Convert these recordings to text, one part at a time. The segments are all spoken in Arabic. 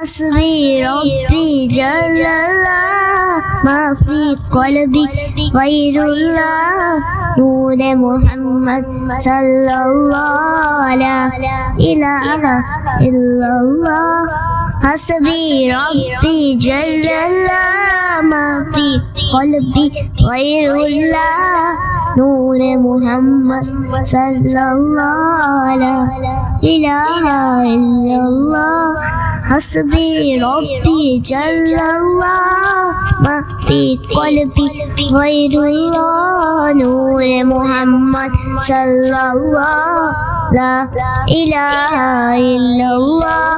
حسبي ربي جل الله ما في قلبي غير الله نور محمد صلى الله لا إله إلا الله حسبي ربي جل الله ما في قلبي غير الله نور محمد صلى الله لا إله إلا الله حسبي ربي جل الله ما في قلبي غير الله نور محمد صلى الله لا إله إلا الله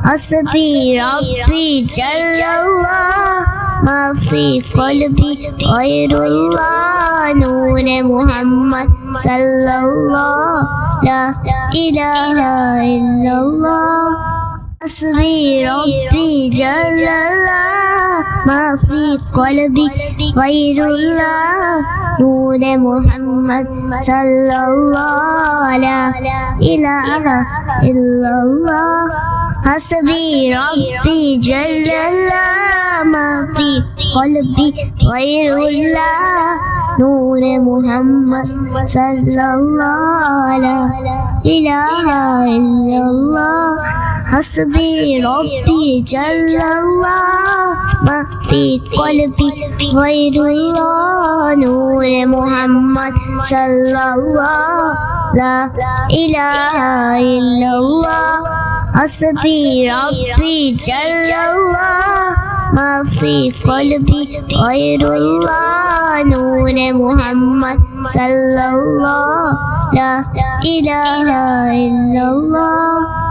حسبي ربي جل الله ما في قلبي غير الله نور محمد صلى الله لا إله إلا الله حسبي ربي جل الله ما في قلبي غير الله نور محمد صلى الله لا إله إلا الله حسبي ربي جل الله ما في قلبي غير الله نور محمد صلى الله لا إله إلا الله حسبي ربي جل الله ما في قلبي غير الله نور محمد صلى الله لا إله إلا الله حسبي ربي جل الله ما في قلبي غير الله نور محمد صلى الله لا إله إلا الله